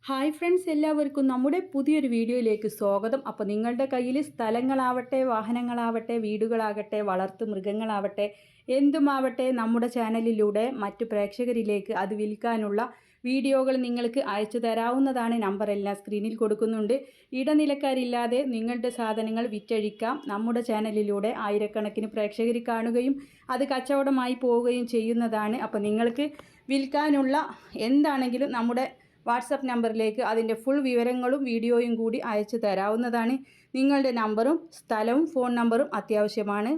Hi friends, എല്ലാവർക്കും നമ്മുടെ പുതിയൊരു വീഡിയോയിലേക്ക് സ്വാഗതം. അപ്പോൾ നിങ്ങളുടെ കയ്യിൽ സ്ഥലങ്ങളാവട്ടെ, വാഹനങ്ങളാവട്ടെ, വീടുകളാകട്ടെ, വളർത്തു മൃഗങ്ങളാവട്ടെ, എന്തുമാവട്ടെ നമ്മുടെ ചാനലിലൂടെ മറ്റു പ്രേക്ഷകരിലേക്ക് അത് വിൽക്കാനുള്ള വീഡിയോകൾ നിങ്ങൾക്ക് അയച്ചു തരാവുന്നതാണ്. നമ്പറെല്ലാം സ്ക്രീനിൽ കൊടുക്കുന്നുണ്ട്. ഇടനിലക്കാരില്ലാതെ നിങ്ങളുടെ സാധനങ്ങൾ വിറ്റഴിക്കാം. നമ്മുടെ ചാനലിലൂടെ ആയിരക്കണക്കിന് പ്രേക്ഷകർ കാണുകയും അത് കച്ചവടമായി പോവുകയും ചെയ്യുന്നതാണ്. അപ്പോൾ നിങ്ങൾക്ക് വിൽക്കാനുള്ള എന്താണെങ്കിലും നമ്മുടെ വാട്സപ്പ് നമ്പറിലേക്ക് അതിൻ്റെ ഫുൾ വിവരങ്ങളും വീഡിയോയും കൂടി അയച്ചു തരാവുന്നതാണ്. നിങ്ങളുടെ നമ്പറും സ്ഥലവും ഫോൺ നമ്പറും അത്യാവശ്യമാണ്.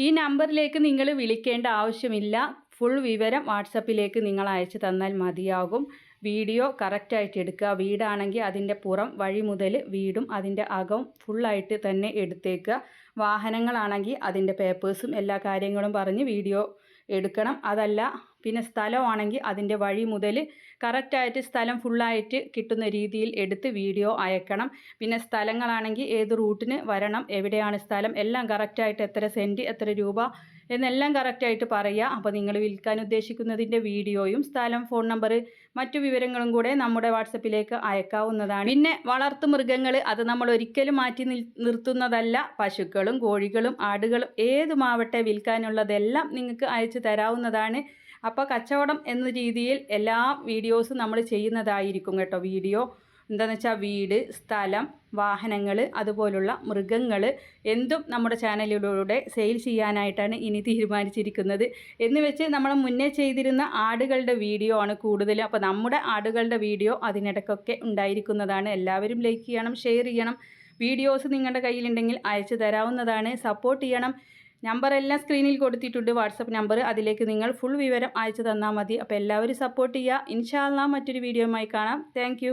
ഈ നമ്പറിലേക്ക് നിങ്ങൾ വിളിക്കേണ്ട ആവശ്യമില്ല. ഫുൾ വിവരം വാട്സപ്പിലേക്ക് നിങ്ങൾ അയച്ചു തന്നാൽ മതിയാകും. വീഡിയോ കറക്റ്റായിട്ട് എടുക്കുക. വീടാണെങ്കിൽ അതിൻ്റെ പുറം വഴി മുതൽ വീടും അതിൻ്റെ അകം ഫുള്ളായിട്ട് തന്നെ എടുത്തേക്കുക. വാഹനങ്ങളാണെങ്കിൽ അതിൻ്റെ പേപ്പേഴ്സും എല്ലാ കാര്യങ്ങളും പറഞ്ഞ് വീഡിയോ എടുക്കണം. അതല്ല പിന്നെ സ്ഥലമാണെങ്കിൽ അതിൻ്റെ വഴി മുതൽ കറക്റ്റായിട്ട് സ്ഥലം ഫുള്ളായിട്ട് കിട്ടുന്ന രീതിയിൽ എടുത്ത് വീഡിയോ അയക്കണം. പിന്നെ സ്ഥലങ്ങളാണെങ്കിൽ ഏത് റൂട്ടിന് വരണം, എവിടെയാണ് സ്ഥലം, എല്ലാം കറക്റ്റായിട്ട് എത്ര സെൻറ്റ്, എത്ര രൂപ എന്നെല്ലാം കറക്റ്റായിട്ട് പറയുക. അപ്പോൾ നിങ്ങൾ വിൽക്കാൻ ഉദ്ദേശിക്കുന്നതിൻ്റെ വീഡിയോയും സ്ഥലം, ഫോൺ നമ്പർ, മറ്റു വിവരങ്ങളും കൂടെ നമ്മുടെ വാട്സപ്പിലേക്ക് അയക്കാവുന്നതാണ്. പിന്നെ വളർത്തു മൃഗങ്ങൾ അത് നമ്മൾ ഒരിക്കലും മാറ്റി നിർത്തുന്നതല്ല. പശുക്കളും കോഴികളും ആടുകളും ഏതുമാവട്ടെ വിൽക്കാനുള്ളതെല്ലാം നിങ്ങൾക്ക് അയച്ചു തരാവുന്നതാണ്. അപ്പോൾ കച്ചവടം എന്ന രീതിയിൽ എല്ലാ വീഡിയോസും നമ്മൾ ചെയ്യുന്നതായിരിക്കും കേട്ടോ. വീഡിയോ എന്താണെന്ന് വെച്ചാൽ വീട്, സ്ഥലം, വാഹനങ്ങൾ, അതുപോലുള്ള മൃഗങ്ങൾ എന്തും നമ്മുടെ ചാനലിലൂടെ സെയിൽ ചെയ്യാനായിട്ടാണ് ഇനി തീരുമാനിച്ചിരിക്കുന്നത്. എന്ന് വെച്ച് നമ്മൾ മുന്നേ ചെയ്തിരുന്ന ആടുകളുടെ വീഡിയോ ആണ് കൂടുതൽ. അപ്പോൾ നമ്മുടെ ആടുകളുടെ വീഡിയോ അതിനിടയ്ക്കൊക്കെ ഉണ്ടായിരിക്കുന്നതാണ്. എല്ലാവരും ലൈക്ക് ചെയ്യണം, ഷെയർ ചെയ്യണം. വീഡിയോസ് നിങ്ങളുടെ കയ്യിലുണ്ടെങ്കിൽ അയച്ചു തരാവുന്നതാണ്. സപ്പോർട്ട് ചെയ്യണം. നമ്പറെല്ലാം സ്ക്രീനിൽ കൊടുത്തിട്ടുണ്ട്, വാട്സപ്പ് നമ്പർ. അതിലേക്ക് നിങ്ങൾ ഫുൾ വിവരം അയച്ചു തന്നാൽ മതി. അപ്പോൾ എല്ലാവരും സപ്പോർട്ട് ചെയ്യുക. ഇൻഷാ അല്ലാഹ് മറ്റൊരു വീഡിയോയുമായി കാണാം. താങ്ക്